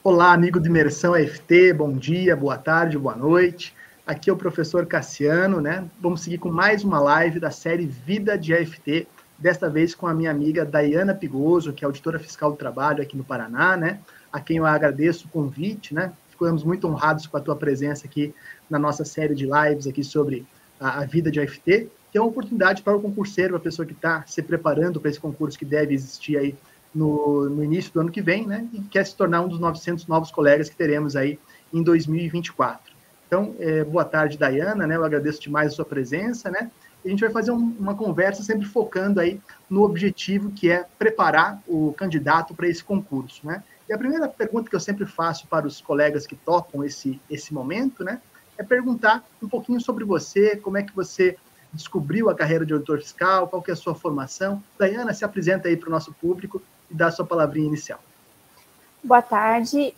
Olá, amigo de Imersão FT, bom dia, boa tarde, boa noite. Aqui é o professor Cassiano, né? Vamos seguir com mais uma live da série Vida de AFT, desta vez com a minha amiga Daiana Pigoso, que é auditora fiscal do trabalho aqui no Paraná, né? A quem eu agradeço o convite, né? Ficamos muito honrados com a tua presença aqui na nossa série de lives aqui sobre a vida de AFT, que é uma oportunidade para o concurseiro, a pessoa que está se preparando para esse concurso que deve existir aí no início do ano que vem, né, e quer se tornar um dos 900 novos colegas que teremos aí em 2024. Então, boa tarde, Daiana, né, eu agradeço demais a sua presença, né, e a gente vai fazer uma conversa sempre focando aí no objetivo que é preparar o candidato para esse concurso, né. E a primeira pergunta que eu sempre faço para os colegas que topam esse momento, né, é perguntar um pouquinho sobre você, como é que você descobriu a carreira de auditor fiscal, qual que é a sua formação. Daiana, se apresenta aí para o nosso público e dá a sua palavrinha inicial. Boa tarde,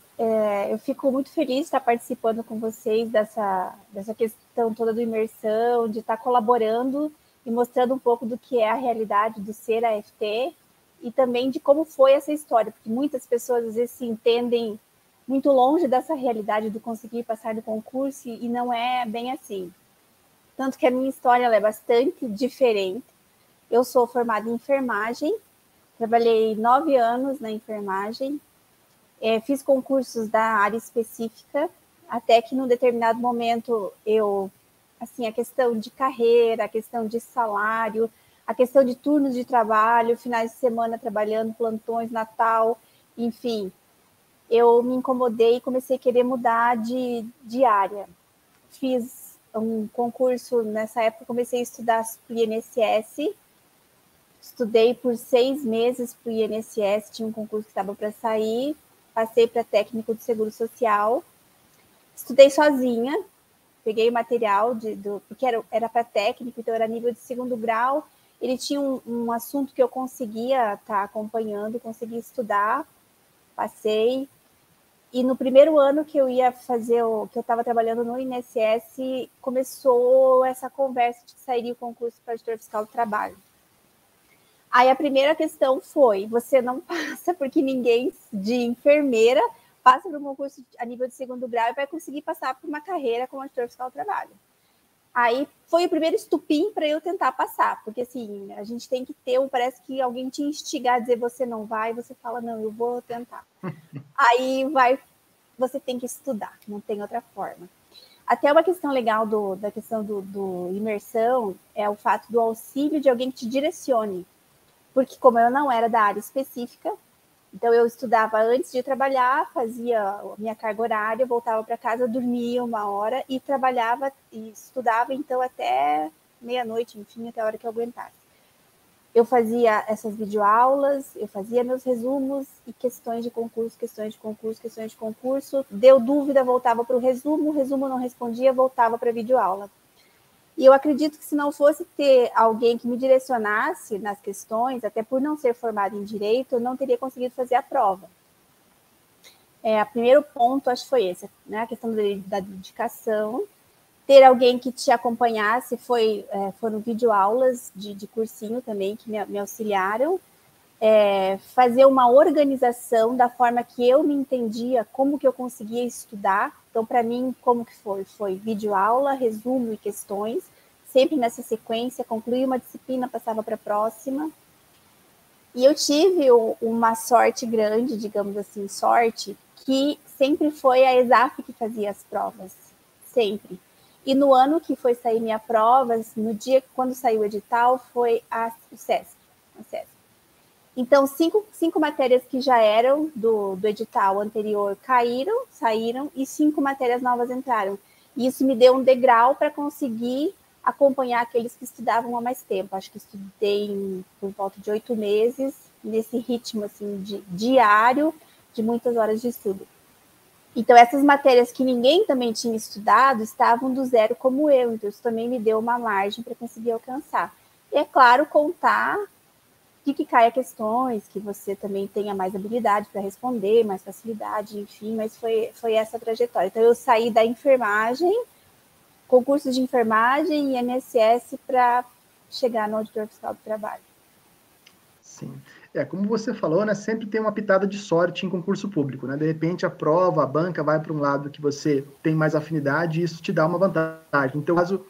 eu fico muito feliz de estar participando com vocês dessa questão toda do imersão, de estar colaborando e mostrando um pouco do que é a realidade do ser AFT e também de como foi essa história, porque muitas pessoas às vezes se entendem muito longe dessa realidade do conseguir passar no concurso e não é bem assim. Tanto que a minha história ela é bastante diferente. Eu sou formada em enfermagem, trabalhei 9 anos na enfermagem, fiz concursos da área específica, até que num determinado momento a questão de carreira, a questão de salário, a questão de turnos de trabalho, finais de semana trabalhando, plantões, Natal, enfim, eu me incomodei e comecei a querer mudar de área. Fiz um concurso, nessa época comecei a estudar para o INSS, estudei por 6 meses para o INSS, tinha um concurso que estava para sair, passei para técnico de seguro social, estudei sozinha, peguei material, porque era para técnico, então era nível de 2º grau, ele tinha um assunto que eu conseguia estar acompanhando, conseguia estudar, passei, e no primeiro ano que eu ia fazer, que eu estava trabalhando no INSS, começou essa conversa de que sairia o concurso para auditor fiscal do trabalho. Aí a primeira questão foi, você não passa, porque ninguém de enfermeira passa por um concurso a nível de 2º grau e vai conseguir passar por uma carreira como auditor fiscal do trabalho. Aí foi o primeiro estupim para eu tentar passar, porque assim, a gente tem que ter, parece que alguém te instigar a dizer você não vai, e você fala, não, eu vou tentar. Aí você tem que estudar, não tem outra forma. Até uma questão legal da questão do imersão é o fato do auxílio de alguém que te direcione. Porque como eu não era da área específica, então eu estudava antes de trabalhar, fazia a minha carga horária, voltava para casa, dormia 1 hora e trabalhava e estudava então até meia-noite, enfim, até a hora que eu aguentasse. Eu fazia essas videoaulas, eu fazia meus resumos e questões de concurso, deu dúvida, voltava para o resumo não respondia, voltava para a videoaula. E eu acredito que se não fosse ter alguém que me direcionasse nas questões, até por não ser formada em Direito, eu não teria conseguido fazer a prova. O primeiro ponto, acho que foi esse, né? A questão da dedicação. Ter alguém que te acompanhasse, foram videoaulas de cursinho também, que me auxiliaram. Fazer uma organização da forma que eu me entendia, como que eu conseguia estudar. Então, para mim, como que foi? Foi videoaula, resumo e questões, sempre nessa sequência, concluí uma disciplina, passava para a próxima. E eu tive uma sorte grande, digamos assim, que sempre foi a ESAF que fazia as provas, sempre. E no ano que foi sair minha prova, no dia quando saiu o edital, foi o SESC. Então, cinco matérias que já eram do edital anterior saíram, e 5 matérias novas entraram. E isso me deu um degrau para conseguir acompanhar aqueles que estudavam há mais tempo. Acho que estudei por volta de 8 meses, nesse ritmo assim, diário, de muitas horas de estudo. Então, essas matérias que ninguém também tinha estudado estavam do zero como eu. Então, isso também me deu uma margem para conseguir alcançar. E, é claro, contar que caia questões, que você também tenha mais habilidade para responder, mais facilidade, enfim, mas foi essa a trajetória. Então, eu saí da enfermagem, concurso de enfermagem e INSS para chegar no auditor fiscal do trabalho. Sim. Como você falou, né, sempre tem uma pitada de sorte em concurso público, né? De repente a prova, a banca vai para um lado que você tem mais afinidade e isso te dá uma vantagem. No teu caso,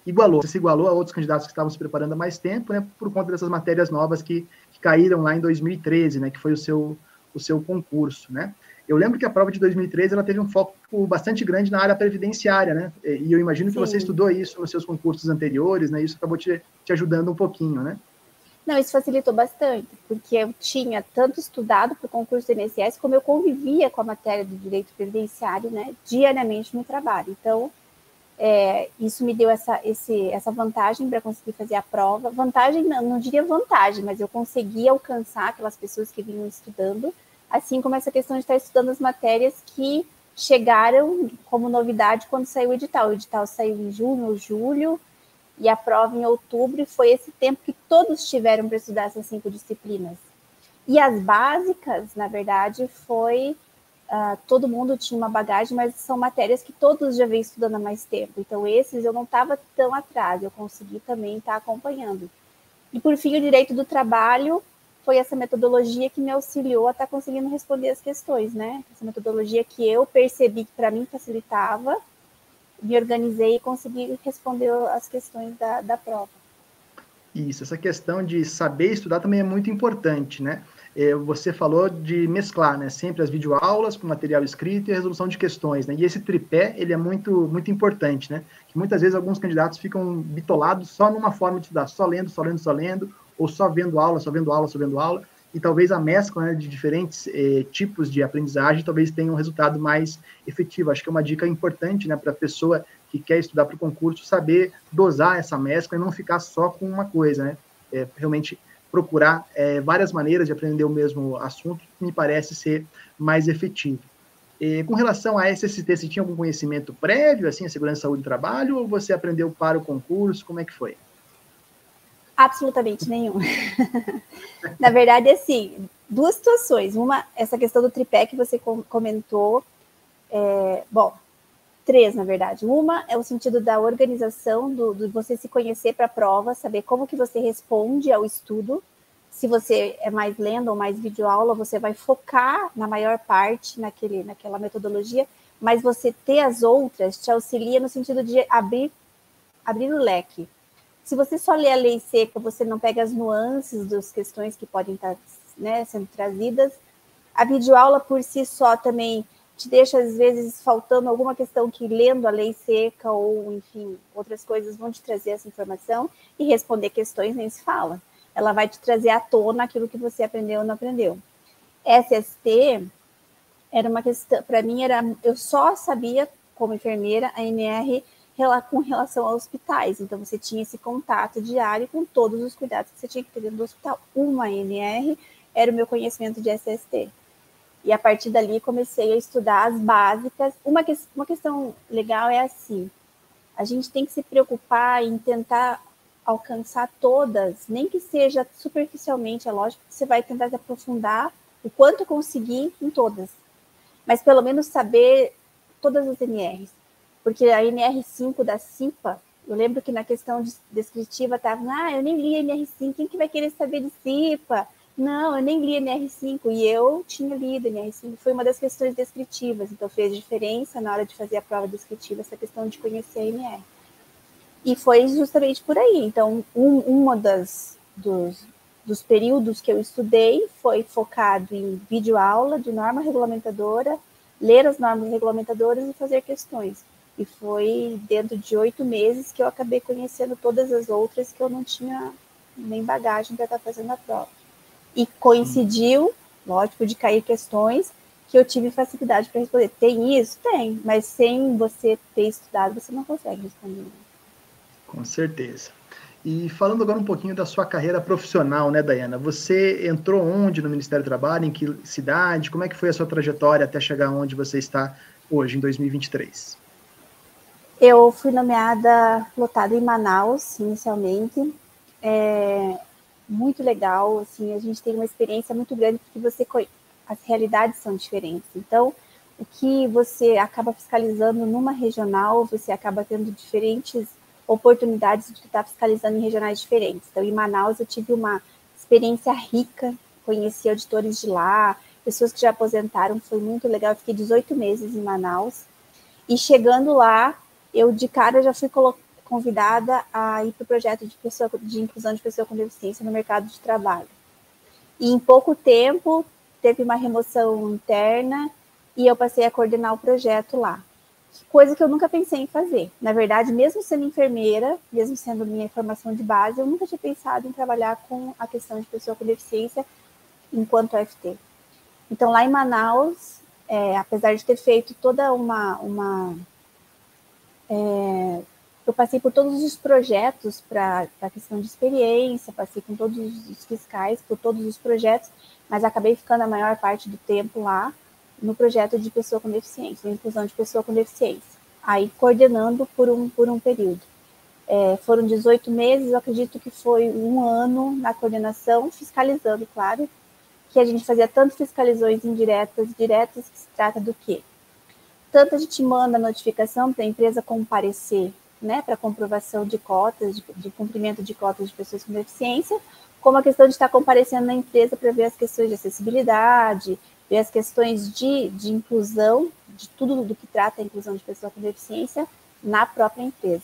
você se igualou a outros candidatos que estavam se preparando há mais tempo, né, por conta dessas matérias novas que caíram lá em 2013, né, que foi o seu concurso, né? Eu lembro que a prova de 2013 ela teve um foco bastante grande na área previdenciária, né? E eu imagino que você estudou isso nos seus concursos anteriores, né? Isso acabou te ajudando um pouquinho, né? Não, isso facilitou bastante, porque eu tinha tanto estudado para o concurso do INSS, como eu convivia com a matéria do direito previdenciário, né, diariamente no trabalho. Então, isso me deu essa vantagem para conseguir fazer a prova. Vantagem, não diria vantagem, mas eu consegui alcançar aquelas pessoas que vinham estudando, assim como essa questão de estar estudando as matérias que chegaram como novidade quando saiu o edital. O edital saiu em junho ou julho, e a prova em outubro, e foi esse tempo que todos tiveram para estudar essas 5 disciplinas. E as básicas, na verdade, todo mundo tinha uma bagagem, mas são matérias que todos já vêm estudando há mais tempo. Então, esses eu não estava tão atrás, eu consegui também estar acompanhando. E, por fim, o direito do trabalho foi essa metodologia que me auxiliou a estar conseguindo responder as questões, né? Essa metodologia que eu percebi que para mim facilitava, me organizei e consegui responder as questões da prova. Isso, essa questão de saber estudar também é muito importante, né? Você falou de mesclar, né? Sempre as videoaulas com material escrito e a resolução de questões, né? E esse tripé, ele é muito, muito importante, né? Que muitas vezes alguns candidatos ficam bitolados só numa forma de estudar, só lendo, ou só vendo aula, e talvez a mescla, né, de diferentes tipos de aprendizagem talvez tenha um resultado mais efetivo. Acho que é uma dica importante, né, para a pessoa que quer estudar para o concurso saber dosar essa mescla e não ficar só com uma coisa, né? Realmente procurar várias maneiras de aprender o mesmo assunto me parece ser mais efetivo. Com relação a SST, você tinha algum conhecimento prévio, assim, a segurança, saúde e trabalho, ou você aprendeu para o concurso? Como é que foi? Absolutamente nenhum. Na verdade, assim, 2 situações. Uma, essa questão do tripé que você comentou. 3, na verdade. Uma é o sentido da organização, do você se conhecer para a prova, saber como que você responde ao estudo. Se você é mais lendo ou mais videoaula, você vai focar na maior parte naquela metodologia, mas você ter as outras te auxilia no sentido de abrir o leque. Se você só lê a lei seca, você não pega as nuances das questões que podem estar, né, sendo trazidas. A videoaula por si só também te deixa, às vezes, faltando alguma questão que lendo a lei seca ou, enfim, outras coisas vão te trazer essa informação, e responder questões nem se fala. Ela vai te trazer à tona aquilo que você aprendeu ou não aprendeu. SST era uma questão, para mim, eu só sabia, como enfermeira, a NR com relação a hospitais. Então, você tinha esse contato diário com todos os cuidados que você tinha que ter dentro do hospital. Uma NR era o meu conhecimento de SST. E a partir dali comecei a estudar as básicas. Uma questão legal é assim, a gente tem que se preocupar em tentar alcançar todas, nem que seja superficialmente, é lógico que você vai tentar se aprofundar o quanto conseguir em todas, mas pelo menos saber todas as NRs, porque a NR5 da CIPA, eu lembro que na questão descritiva estava, eu nem li a NR5, quem que vai querer saber de CIPA? Não, eu nem li a NR5, e eu tinha lido a NR5, foi uma das questões descritivas, então fez diferença na hora de fazer a prova descritiva, essa questão de conhecer a NR. E foi justamente por aí, então uma dos períodos que eu estudei foi focado em videoaula de norma regulamentadora, ler as normas regulamentadoras e fazer questões. E foi dentro de 8 meses que eu acabei conhecendo todas as outras que eu não tinha nem bagagem para estar fazendo a prova. E coincidiu, lógico, de cair questões que eu tive facilidade para responder. Tem isso? Tem, mas sem você ter estudado, você não consegue responder. Com certeza. E falando agora um pouquinho da sua carreira profissional, né, Daiana? Você entrou onde no Ministério do Trabalho? Em que cidade? Como é que foi a sua trajetória até chegar onde você está hoje, em 2023? Eu fui nomeada lotada em Manaus, inicialmente. Muito legal, assim, a gente tem uma experiência muito grande, porque as realidades são diferentes. Então, o que você acaba fiscalizando numa regional, você acaba tendo diferentes oportunidades de estar fiscalizando em regionais diferentes. Então, em Manaus, eu tive uma experiência rica conheci auditores de lá, pessoas que já aposentaram, foi muito legal. Eu fiquei 18 meses em Manaus. E chegando lá, eu de cara já fui convidada a ir para o projeto de inclusão de pessoa com deficiência no mercado de trabalho. E em pouco tempo, teve uma remoção interna e eu passei a coordenar o projeto lá. Coisa que eu nunca pensei em fazer. Na verdade, mesmo sendo enfermeira, mesmo sendo minha formação de base, eu nunca tinha pensado em trabalhar com a questão de pessoa com deficiência enquanto AFT. Então, lá em Manaus, apesar de ter feito toda eu passei por todos os projetos para a questão de experiência, passei com todos os fiscais, por todos os projetos, mas acabei ficando a maior parte do tempo lá no projeto de pessoa com deficiência, inclusão de pessoa com deficiência, aí coordenando por um período. Foram 18 meses, eu acredito que foi um ano na coordenação, fiscalizando, claro, que a gente fazia tanto fiscalizações indiretas, diretas, que se trata do quê? Tanto a gente manda notificação para a empresa comparecer, né, para comprovação de cotas, de cumprimento de cotas de pessoas com deficiência, como a questão de estar comparecendo na empresa para ver as questões de acessibilidade, ver as questões de inclusão, de tudo do que trata a inclusão de pessoa com deficiência na própria empresa.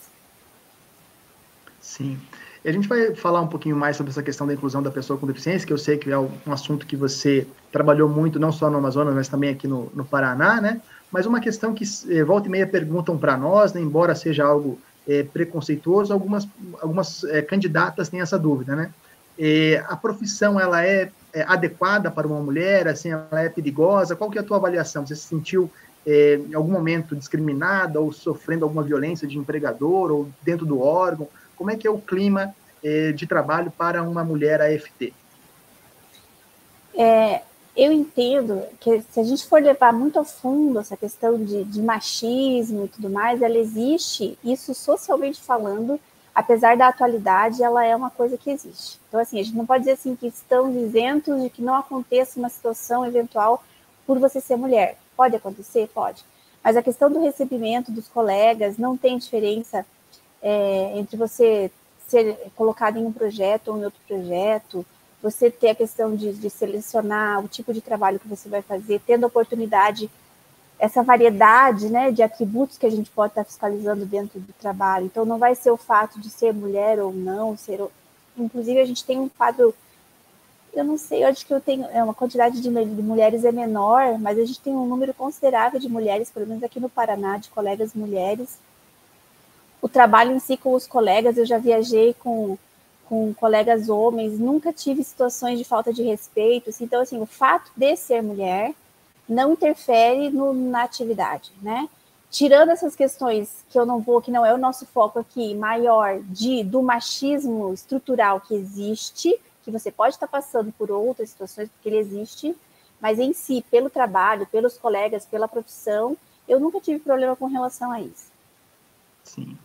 Sim. E a gente vai falar um pouquinho mais sobre essa questão da inclusão da pessoa com deficiência, que eu sei que é um assunto que você trabalhou muito, não só no Amazonas, mas também aqui no Paraná, né? Mas uma questão que volta e meia perguntam para nós, né, embora seja algo preconceituoso, algumas candidatas têm essa dúvida, né? A profissão, ela é adequada para uma mulher? Assim, ela é perigosa? Qual que é a tua avaliação? Você se sentiu em algum momento discriminada ou sofrendo alguma violência de empregador ou dentro do órgão? Como é que é o clima de trabalho para uma mulher AFT? Eu entendo que se a gente for levar muito a fundo essa questão de machismo e tudo mais, ela existe, isso socialmente falando, apesar da atualidade, ela é uma coisa que existe. Então, assim, a gente não pode dizer assim que estamos isentos de que não aconteça uma situação eventual por você ser mulher. Pode acontecer? Pode. Mas a questão do recebimento dos colegas não tem diferença entre você ser colocado em um projeto ou em outro projeto, você ter a questão de selecionar o tipo de trabalho que você vai fazer, tendo a oportunidade, essa variedade, né, de atributos que a gente pode estar fiscalizando dentro do trabalho. Então, não vai ser o fato de ser mulher ou não, inclusive, a gente tem um quadro, eu não sei, eu acho que eu tenho, uma quantidade de mulheres é menor, mas a gente tem um número considerável de mulheres, pelo menos aqui no Paraná, de colegas mulheres. O trabalho em si com os colegas, eu já viajei com colegas homens, nunca tive situações de falta de respeito. Então, assim, o fato de ser mulher não interfere na atividade, né? Tirando essas questões que que não é o nosso foco aqui, maior do machismo estrutural que existe, que você pode estar passando por outras situações, porque ele existe, mas em si, pelo trabalho, pelos colegas, pela profissão, eu nunca tive problema com relação a isso. Sim.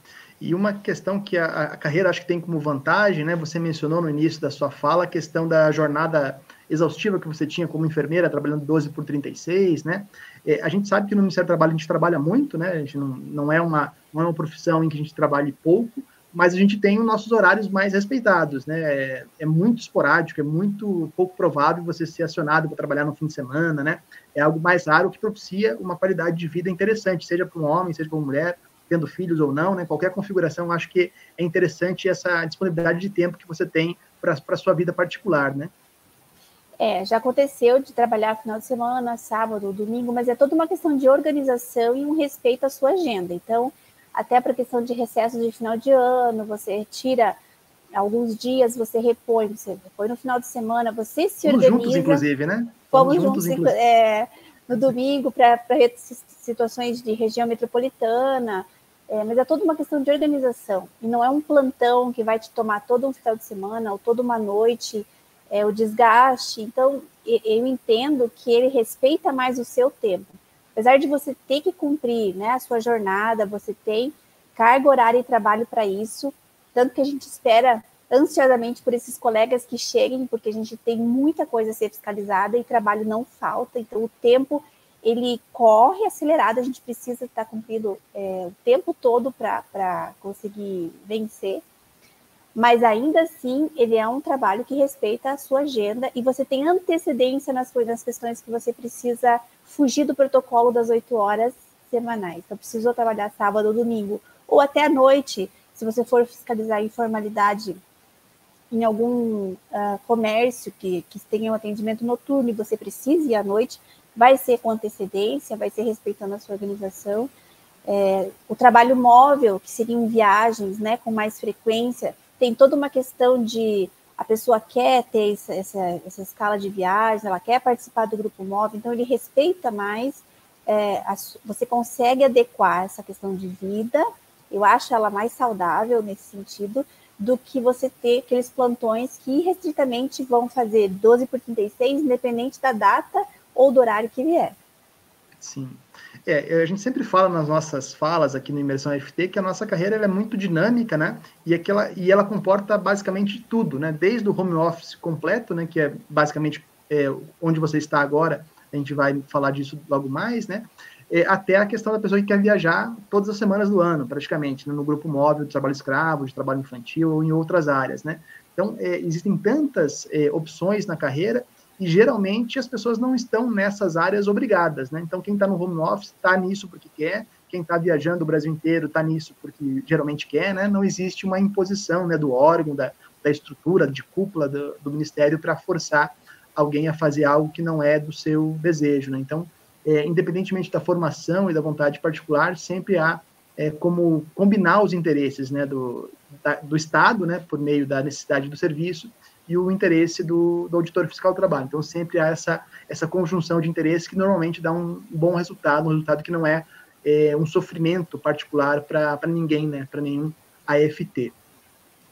E uma questão que a carreira acho que tem como vantagem, né? Você mencionou no início da sua fala a questão da jornada exaustiva que você tinha como enfermeira, trabalhando 12 por 36, né? A gente sabe que no Ministério do Trabalho a gente trabalha muito, né? A gente não é uma profissão em que a gente trabalhe pouco, mas a gente tem os nossos horários mais respeitados, né? É muito esporádico, é muito pouco provável você ser acionado para trabalhar no fim de semana, né? É algo mais raro que propicia uma qualidade de vida interessante, seja para um homem, seja para uma mulher, tendo filhos ou não, né? Qualquer configuração, acho que é interessante essa disponibilidade de tempo que você tem para a sua vida particular, né? Já aconteceu de trabalhar final de semana, sábado, domingo, mas é toda uma questão de organização e um respeito à sua agenda. Então, até para a questão de recesso de final de ano, você tira alguns dias, você repõe no final de semana, você se Fomos organiza. Juntos, inclusive, né? Fomos juntos inclusive. No domingo para situações de região metropolitana, mas é toda uma questão de organização. E não é um plantão que vai te tomar todo um final de semana ou toda uma noite, o desgaste. Então, eu entendo que ele respeita mais o seu tempo. Apesar de você ter que cumprir, né, a sua jornada, você tem carga horária e trabalho para isso, tanto que a gente espera ansiosamente por esses colegas que cheguem, porque a gente tem muita coisa a ser fiscalizada e trabalho não falta, então o tempo ele corre acelerado, a gente precisa estar cumprindo o tempo todo para conseguir vencer. mas ainda assim ele é um trabalho que respeita a sua agenda e você tem antecedência nas questões que você precisa fugir do protocolo das 8 horas semanais. Então, precisou trabalhar sábado ou domingo, ou até à noite, se você for fiscalizar informalidade em algum comércio que tenha um atendimento noturno e você precise ir à noite, vai ser com antecedência, vai ser respeitando a sua organização. O trabalho móvel, que seriam viagens, né, com mais frequência, tem toda uma questão de a pessoa quer ter essa escala de viagens, ela quer participar do grupo móvel, então ele respeita mais, você consegue adequar essa questão de vida, eu acho ela mais saudável nesse sentido, do que você ter aqueles plantões que restritamente vão fazer 12 por 36, independente da data ou do horário que vier. Sim. A gente sempre fala nas nossas falas aqui no Imersão FT que a nossa carreira ela é muito dinâmica, né? E ela comporta basicamente tudo, né? Desde o home office completo, né? Que é basicamente onde você está agora, a gente vai falar disso logo mais, né? Até a questão da pessoa que quer viajar todas as semanas do ano, praticamente, né? No grupo móvel de trabalho escravo, de trabalho infantil ou em outras áreas, né? Então, existem tantas opções na carreira e geralmente as pessoas não estão nessas áreas obrigadas, né? Então, quem está no home office está nisso porque quer, quem está viajando o Brasil inteiro está nisso porque geralmente quer, né? Não existe uma imposição, né, do órgão, da estrutura, de cúpula do Ministério para forçar alguém a fazer algo que não é do seu desejo, né? Então, independentemente da formação e da vontade particular, sempre há como combinar os interesses, né, do Estado, né, por meio da necessidade do serviço, e o interesse do auditor fiscal do trabalho. Então, sempre há essa conjunção de interesses que normalmente dá um bom resultado, um resultado que não é um sofrimento particular para ninguém, né, para nenhum AFT.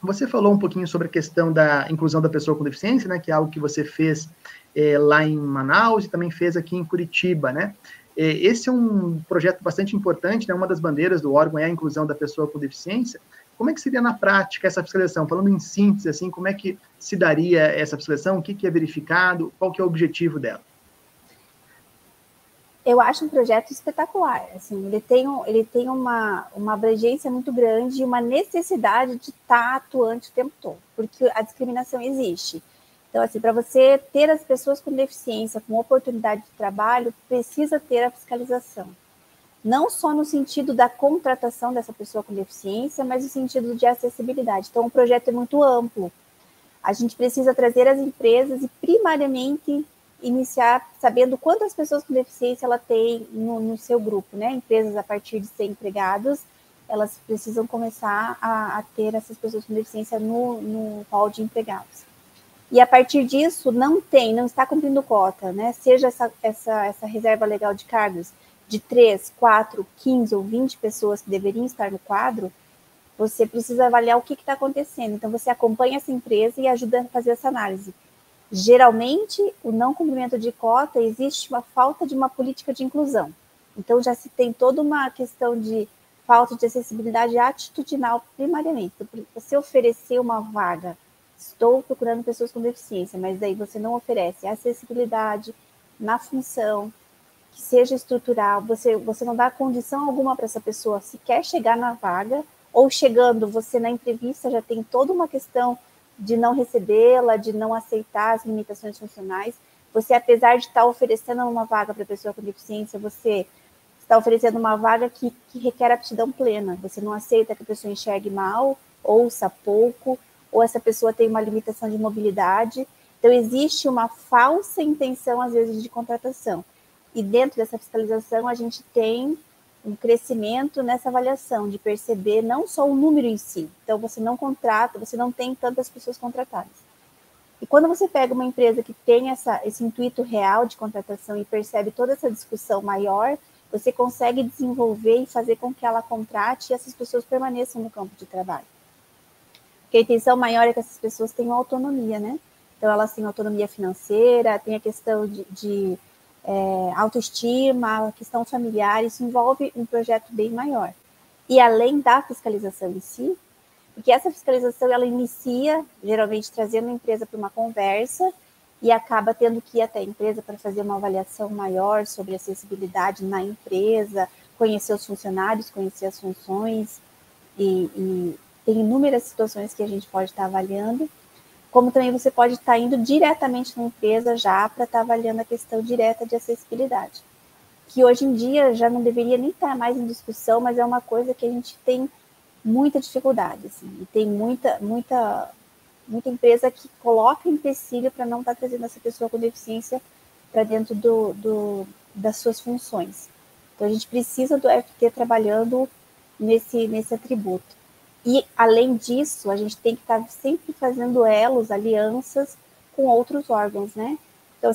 Você falou um pouquinho sobre a questão da inclusão da pessoa com deficiência, né, que é algo que você fez lá em Manaus e também fez aqui em Curitiba, né? Esse é um projeto bastante importante, né? Uma das bandeiras do órgão é a inclusão da pessoa com deficiência. Como é que seria na prática essa fiscalização? Falando em síntese, assim, como é que se daria essa fiscalização? O que é verificado? Qual que é o objetivo dela? Eu acho um projeto espetacular. Assim, ele tem uma abrangência muito grande e uma necessidade de estar atuante o tempo todo, porque a discriminação existe. Então, assim, para você ter as pessoas com deficiência, com oportunidade de trabalho, precisa ter a fiscalização. Não só no sentido da contratação dessa pessoa com deficiência, mas no sentido de acessibilidade. Então, o projeto é muito amplo. A gente precisa trazer as empresas e, primariamente, iniciar sabendo quantas pessoas com deficiência ela tem no seu grupo, né? Empresas a partir de 100 empregados, elas precisam começar a ter essas pessoas com deficiência no hall de empregados. E a partir disso, não está cumprindo cota, né? Seja essa reserva legal de cargos de 3, 4, 15 ou 20 pessoas que deveriam estar no quadro, você precisa avaliar o que está acontecendo. Então, você acompanha essa empresa e ajuda a fazer essa análise. Geralmente, o não cumprimento de cota, existe uma falta de uma política de inclusão. Então, já se tem toda uma questão de falta de acessibilidade atitudinal, primariamente. Então, você oferecer uma vaga, estou procurando pessoas com deficiência, mas daí você não oferece acessibilidade na função, que seja estrutural, você não dá condição alguma para essa pessoa se quer chegar na vaga, ou chegando, você na entrevista já tem toda uma questão de não recebê-la, de não aceitar as limitações funcionais. Você, apesar de estar oferecendo uma vaga para a pessoa com deficiência, você está oferecendo uma vaga que requer aptidão plena. Você não aceita que a pessoa enxergue mal, ouça pouco, ou essa pessoa tem uma limitação de mobilidade. Então, existe uma falsa intenção, às vezes, de contratação. E dentro dessa fiscalização, a gente tem um crescimento nessa avaliação, de perceber não só o número em si. Então, você não contrata, você não tem tantas pessoas contratadas. E quando você pega uma empresa que tem esse intuito real de contratação e percebe toda essa discussão maior, você consegue desenvolver e fazer com que ela contrate e essas pessoas permaneçam no campo de trabalho. Porque a intenção maior é que essas pessoas tenham autonomia, né? Então, elas têm autonomia financeira, tem a questão de autoestima, a questão familiar, isso envolve um projeto bem maior. E além da fiscalização em si, porque essa fiscalização ela inicia, geralmente, trazendo a empresa para uma conversa e acaba tendo que ir até a empresa para fazer uma avaliação maior sobre a acessibilidade na empresa, conhecer os funcionários, conhecer as funções e tem inúmeras situações que a gente pode estar avaliando, como também você pode estar indo diretamente na empresa já para estar avaliando a questão direta de acessibilidade, que hoje em dia já não deveria nem estar mais em discussão, mas é uma coisa que a gente tem muita dificuldade, assim, e tem muita empresa que coloca empecilho para não estar trazendo essa pessoa com deficiência para dentro das suas funções. Então, a gente precisa do FT trabalhando nesse atributo. E, além disso, a gente tem que estar sempre fazendo elos, alianças com outros órgãos, né? Então,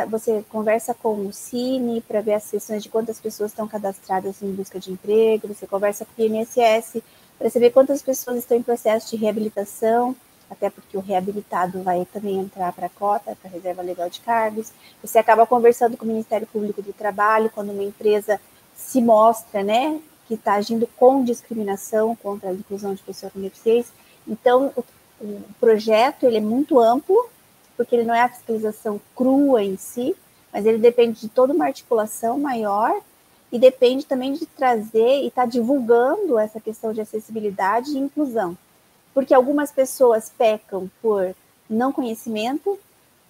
você conversa com o Cine para ver as sessões de quantas pessoas estão cadastradas em busca de emprego, você conversa com o INSS para saber quantas pessoas estão em processo de reabilitação, até porque o reabilitado vai também entrar para a cota, para a reserva legal de cargos. Você acaba conversando com o Ministério Público do Trabalho, quando uma empresa se mostra, né, que está agindo com discriminação contra a inclusão de pessoas com deficiência. Então, o projeto ele é muito amplo, porque ele não é a fiscalização crua em si, mas ele depende de toda uma articulação maior e depende também de trazer e estar divulgando essa questão de acessibilidade e inclusão. Porque algumas pessoas pecam por não conhecimento,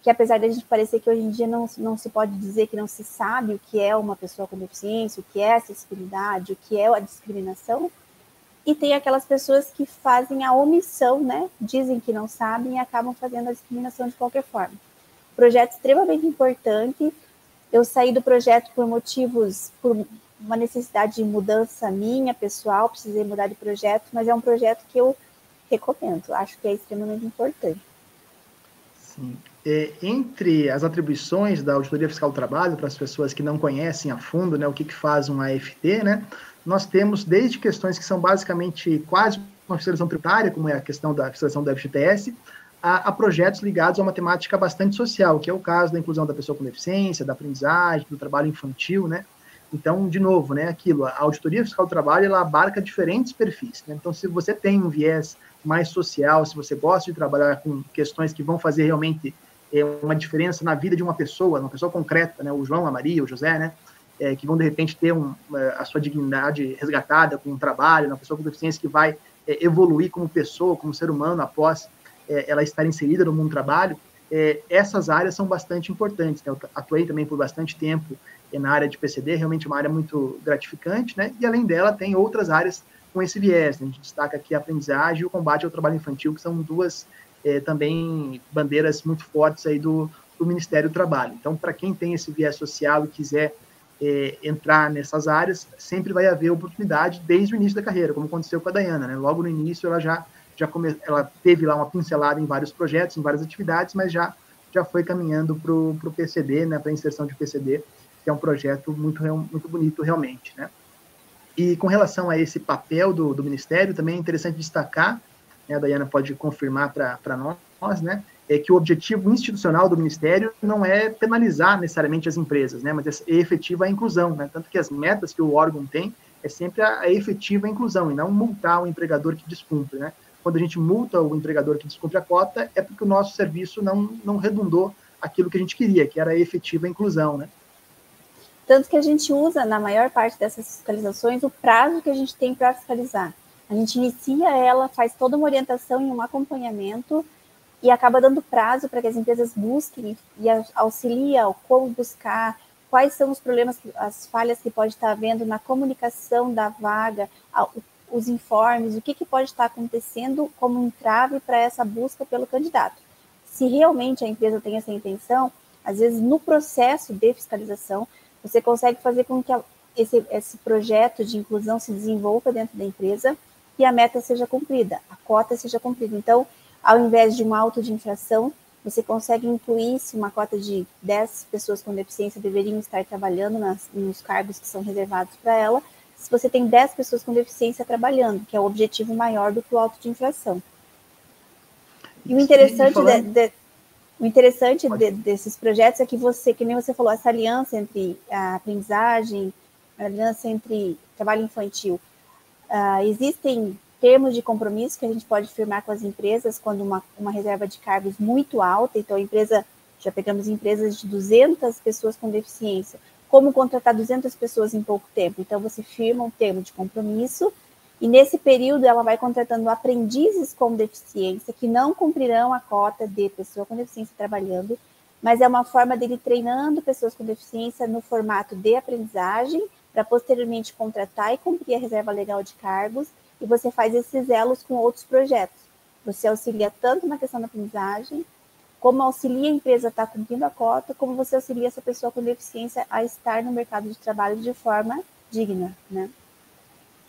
que apesar de a gente parecer que hoje em dia não se pode dizer que não se sabe o que é uma pessoa com deficiência, o que é acessibilidade, o que é a discriminação, e tem aquelas pessoas que fazem a omissão, né? Dizem que não sabem e acabam fazendo a discriminação de qualquer forma. Projeto extremamente importante. Eu saí do projeto por uma necessidade de mudança minha, pessoal, precisei mudar de projeto, mas é um projeto que eu recomendo, acho que é extremamente importante. Sim. Entre as atribuições da Auditoria Fiscal do Trabalho, para as pessoas que não conhecem a fundo, né, o que faz um AFT, né, nós temos desde questões que são basicamente quase uma fiscalização tributária, como é a questão da fiscalização do FGTS, a projetos ligados a uma temática bastante social, que é o caso da inclusão da pessoa com deficiência, da aprendizagem, do trabalho infantil, né? Então, de novo, né, a Auditoria Fiscal do Trabalho, ela abarca diferentes perfis, né? Então, se você tem um viés mais social, se você gosta de trabalhar com questões que vão fazer realmente uma diferença na vida de uma pessoa concreta, né, o João, a Maria, o José, né, que vão, de repente, ter a sua dignidade resgatada com um trabalho, uma pessoa com deficiência que vai evoluir como pessoa, como ser humano, após ela estar inserida no mundo do trabalho, essas áreas são bastante importantes, né? Eu atuei também por bastante tempo na área de PCD, realmente uma área muito gratificante, né? E, além dela, tem outras áreas com esse viés, né? A gente destaca aqui a aprendizagem e o combate ao trabalho infantil, que são duas também bandeiras muito fortes aí do Ministério do Trabalho. Então, para quem tem esse viés social e quiser entrar nessas áreas, sempre vai haver oportunidade desde o início da carreira, como aconteceu com a Dayana, né? Logo no início, ela teve lá uma pincelada em vários projetos, em várias atividades, mas já foi caminhando para o PCD, né, para a inserção de PCD, que é um projeto muito bonito realmente, né? E com relação a esse papel do Ministério, também é interessante destacar, né, a Dayana pode confirmar para nós, né, que o objetivo institucional do Ministério não é penalizar necessariamente as empresas, né, mas é efetiva a inclusão, né, tanto que as metas que o órgão tem é sempre a efetiva inclusão, e não multar o empregador que descumpre, né? Quando a gente multa o empregador que descumpre a cota, é porque o nosso serviço não redundou aquilo que a gente queria, que era a efetiva inclusão, né? Tanto que a gente usa, na maior parte dessas fiscalizações, o prazo que a gente tem para fiscalizar. A gente inicia ela, faz toda uma orientação e um acompanhamento e acaba dando prazo para que as empresas busquem e auxiliam como buscar, quais são os problemas, as falhas que pode estar havendo na comunicação da vaga, os informes, o que pode estar acontecendo como entrave para essa busca pelo candidato. Se realmente a empresa tem essa intenção, às vezes no processo de fiscalização, você consegue fazer com que esse projeto de inclusão se desenvolva dentro da empresa e a meta seja cumprida, a cota seja cumprida. Então, ao invés de um auto de infração, você consegue incluir se uma cota de 10 pessoas com deficiência deveriam estar trabalhando nos cargos que são reservados para ela, se você tem 10 pessoas com deficiência trabalhando, que é o objetivo maior do que o auto de infração. E o interessante desses projetos é que que nem você falou, essa aliança entre a aprendizagem, a aliança entre trabalho infantil, existem termos de compromisso que a gente pode firmar com as empresas quando uma reserva de cargos muito alta, então já pegamos empresas de 200 pessoas com deficiência, como contratar 200 pessoas em pouco tempo. Então, você firma um termo de compromisso E nesse período ela vai contratando aprendizes com deficiência que não cumprirão a cota de pessoa com deficiência trabalhando, mas é uma forma dele treinando pessoas com deficiência no formato de aprendizagem, para posteriormente contratar e cumprir a reserva legal de cargos, e você faz esses elos com outros projetos. Você auxilia tanto na questão da aprendizagem, como auxilia a empresa a estar cumprindo a cota, como você auxilia essa pessoa com deficiência a estar no mercado de trabalho de forma digna, né?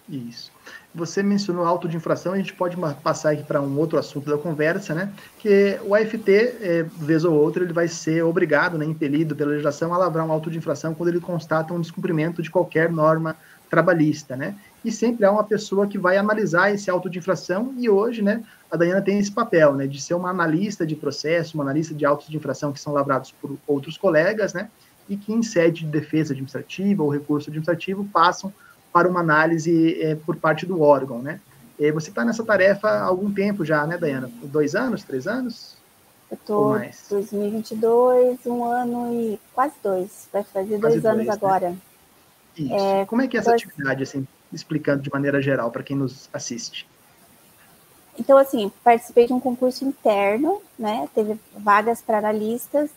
Isso. Você mencionou auto de infração, a gente pode passar aqui para um outro assunto da conversa, né? Que o AFT, vez ou outra, ele vai ser obrigado, né, impelido pela legislação a lavrar um auto de infração quando ele constata um descumprimento de qualquer norma trabalhista, né? E sempre há uma pessoa que vai analisar esse auto de infração, e hoje, né, a Daiana tem esse papel, né, de ser uma analista de processo, uma analista de autos de infração que são lavrados por outros colegas, né, e que em sede de defesa administrativa ou recurso administrativo passam para uma análise por parte do órgão, né? Você está nessa tarefa há algum tempo já, né, Daiana? 2 anos, 3 anos? Eu Ou estou mais? 2022, 1 ano e quase 2, vai fazer Quase 2 anos 2, né? agora. Isso. Como é que é essa atividade, assim, explicando de maneira geral para quem nos assiste? Então, assim, participei de um concurso interno, né? Teve vagas para analistas,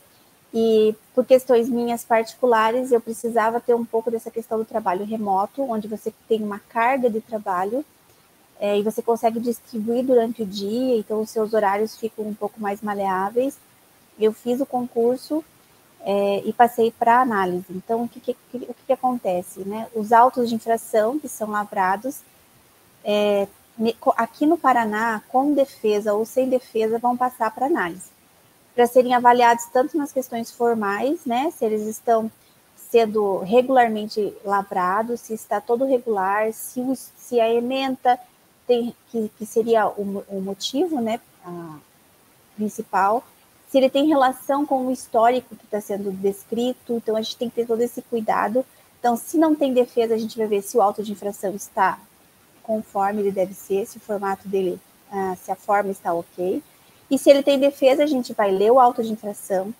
e por questões minhas particulares, eu precisava ter um pouco dessa questão do trabalho remoto, onde você tem uma carga de trabalho, e você consegue distribuir durante o dia, então os seus horários ficam um pouco mais maleáveis. Eu fiz o concurso e passei para análise. Então, o que acontece? Né? Os autos de infração que são lavrados, aqui no Paraná, com defesa ou sem defesa, vão passar para análise, para serem avaliados tanto nas questões formais, né, se eles estão sendo regularmente lavrados, se está todo regular, se a ementa tem, que seria o motivo, né, principal, se ele tem relação com o histórico que está sendo descrito, então a gente tem que ter todo esse cuidado. Então, se não tem defesa, a gente vai ver se o auto de infração está conforme ele deve ser, se o formato dele, se a forma está ok. E se ele tem defesa, a gente vai ler o auto de infração,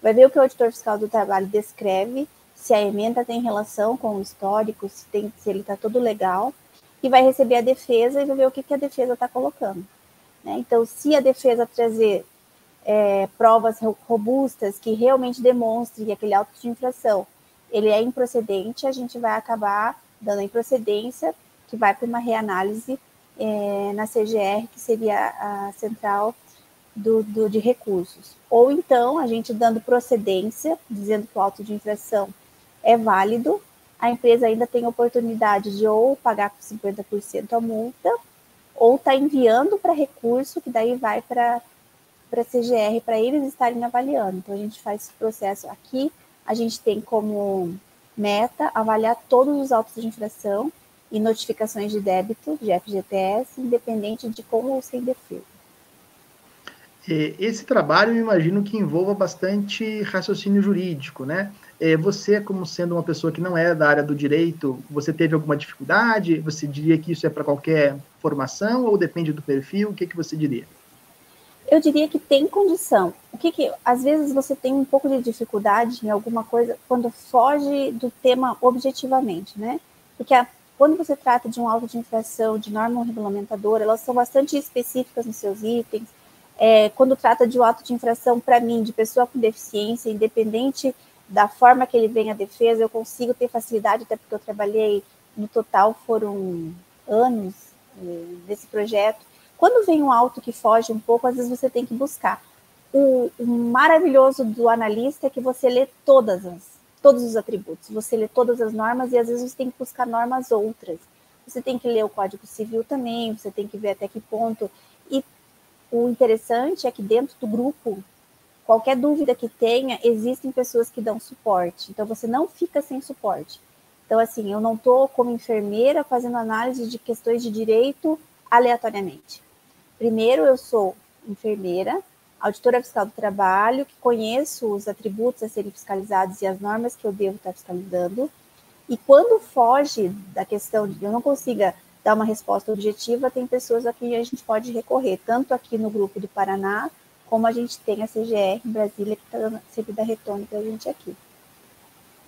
vai ver o que o auditor fiscal do trabalho descreve, se a ementa tem relação com o histórico, se ele está todo legal, e vai receber a defesa e vai ver o que a defesa está colocando. Né? Então, se a defesa trazer provas robustas que realmente demonstrem que aquele auto de infração ele é improcedente, a gente vai acabar dando a improcedência, que vai para uma reanálise na CGR, que seria a central de recursos. Ou então, a gente dando procedência, dizendo que o auto de infração é válido, a empresa ainda tem a oportunidade de ou pagar com 50% a multa, ou está enviando para recurso, que daí vai para a CGR, para eles estarem avaliando. Então, a gente faz esse processo aqui, a gente tem como meta avaliar todos os autos de infração e notificações de débito de FGTS, independente de com ou sem defesa. Esse trabalho, eu imagino que envolva bastante raciocínio jurídico, né? Você, como sendo uma pessoa que não é da área do direito, você teve alguma dificuldade? Você diria que isso é para qualquer formação ou depende do perfil? O que você diria? Eu diria que tem condição. Às vezes você tem um pouco de dificuldade em alguma coisa quando foge do tema objetivamente, né? Porque quando você trata de um auto de infração, de norma regulamentadora, elas são bastante específicas nos seus itens. Quando trata de um auto de infração, para mim, de pessoa com deficiência, independente da forma que ele vem à defesa, eu consigo ter facilidade, até porque eu trabalhei, no total foram anos nesse projeto. Quando vem um auto que foge um pouco, às vezes você tem que buscar. O maravilhoso do analista é que você lê todos os atributos, você lê todas as normas e às vezes você tem que buscar normas outras. Você tem que ler o Código Civil também, você tem que ver até que ponto. E o interessante é que dentro do grupo, qualquer dúvida que tenha, existem pessoas que dão suporte. Então, você não fica sem suporte. Então, assim, eu não estou como enfermeira fazendo análise de questões de direito aleatoriamente. Primeiro, eu sou enfermeira, auditora fiscal do trabalho, que conheço os atributos a serem fiscalizados e as normas que eu devo estar fiscalizando. E quando foge da questão de eu não consiga dar uma resposta objetiva, tem pessoas a quem a gente pode recorrer, tanto aqui no grupo do Paraná, como a gente tem a CGR em Brasília, que está sempre dando retorno para a gente aqui.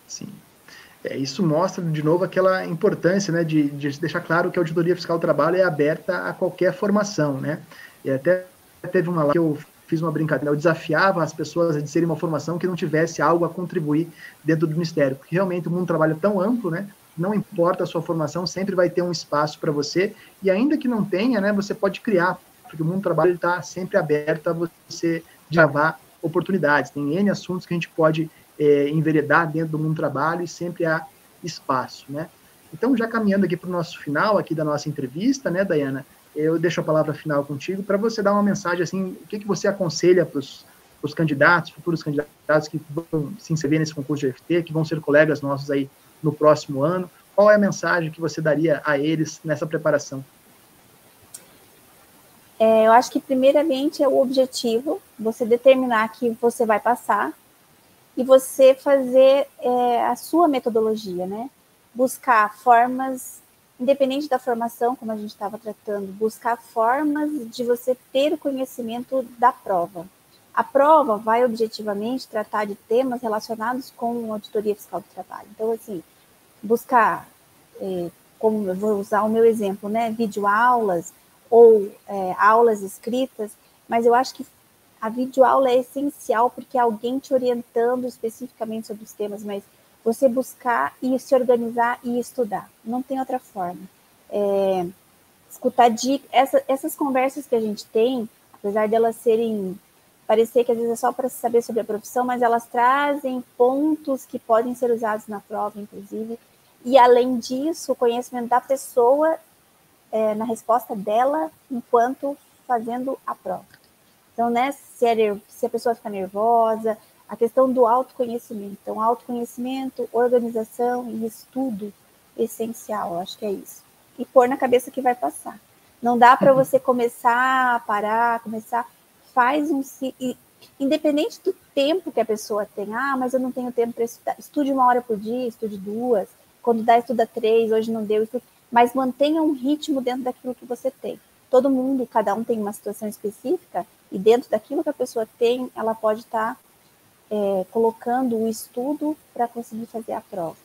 Sim. Isso mostra, de novo, aquela importância, né, de deixar claro que a Auditoria Fiscal do Trabalho é aberta a qualquer formação, né? E até teve uma lá que eu fiz uma brincadeira, eu desafiava as pessoas a serem uma formação que não tivesse algo a contribuir dentro do Ministério, porque realmente o mundo do trabalho é tão amplo, né? Não importa a sua formação, sempre vai ter um espaço para você, e ainda que não tenha, né, você pode criar, porque o mundo do trabalho está sempre aberto a você gravar oportunidades. Tem N assuntos que a gente pode enveredar dentro do mundo do trabalho e sempre há espaço, né? Então, já caminhando aqui para o nosso final aqui da nossa entrevista, né, Dayana, eu deixo a palavra final contigo para você dar uma mensagem, assim, o que você aconselha para os candidatos, futuros candidatos que vão se inscrever nesse concurso de FT, que vão ser colegas nossos aí no próximo ano. Qual é a mensagem que você daria a eles nessa preparação? Eu acho que, primeiramente, é o objetivo, você determinar que você vai passar e você fazer a sua metodologia, né? Buscar formas, independente da formação, como a gente estava tratando, buscar formas de você ter o conhecimento da prova. A prova vai objetivamente tratar de temas relacionados com a auditoria fiscal do trabalho. Então, assim, buscar, como eu vou usar o meu exemplo, né? Videoaulas ou aulas escritas, mas eu acho que a videoaula é essencial porque é alguém te orientando especificamente sobre os temas, mas você buscar e se organizar e estudar. Não tem outra forma. Escutar essas conversas que a gente tem, apesar de elas parecer que às vezes é só para saber sobre a profissão, mas elas trazem pontos que podem ser usados na prova, inclusive. E, além disso, o conhecimento da pessoa na resposta dela enquanto fazendo a prova. Então, né, se a pessoa fica nervosa, a questão do autoconhecimento. Então, autoconhecimento, organização e estudo essencial, acho que é isso. E pôr na cabeça que vai passar. Não dá para você começar, parar, faz independente do tempo que a pessoa tem. Mas eu não tenho tempo para estudar. Estude 1 hora por dia, estude 2. Quando dá, estuda 3, hoje não deu. Mas mantenha um ritmo dentro daquilo que você tem. Todo mundo, cada um tem uma situação específica, e dentro daquilo que a pessoa tem, ela pode estar colocando o estudo para conseguir fazer a prova.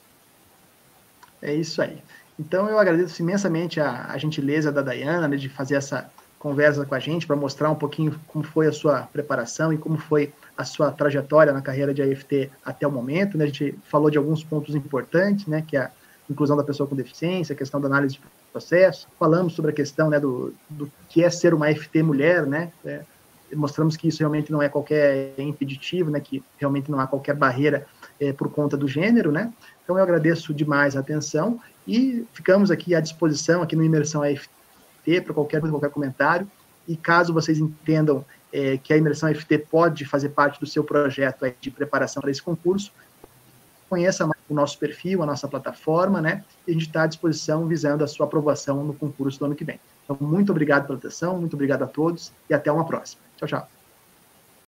É isso aí. Então, eu agradeço imensamente a gentileza da Dayana, né, de fazer essa conversa com a gente, para mostrar um pouquinho como foi a sua preparação e como foi a sua trajetória na carreira de AFT até o momento, né? A gente falou de alguns pontos importantes, né, que é a inclusão da pessoa com deficiência, a questão da análise de processo, falamos sobre a questão, né, do que é ser uma AFT mulher, né, mostramos que isso realmente não é qualquer impeditivo, né, que realmente não há qualquer barreira por conta do gênero, né. Então, eu agradeço demais a atenção e ficamos aqui à disposição, aqui no Imersão AFT, para qualquer comentário, e caso vocês entendam que a Imersão AFT pode fazer parte do seu projeto de preparação para esse concurso, conheça mais o nosso perfil, a nossa plataforma, né? E a gente está à disposição visando a sua aprovação no concurso do ano que vem. Então, muito obrigado pela atenção, muito obrigado a todos e até uma próxima. Tchau, tchau.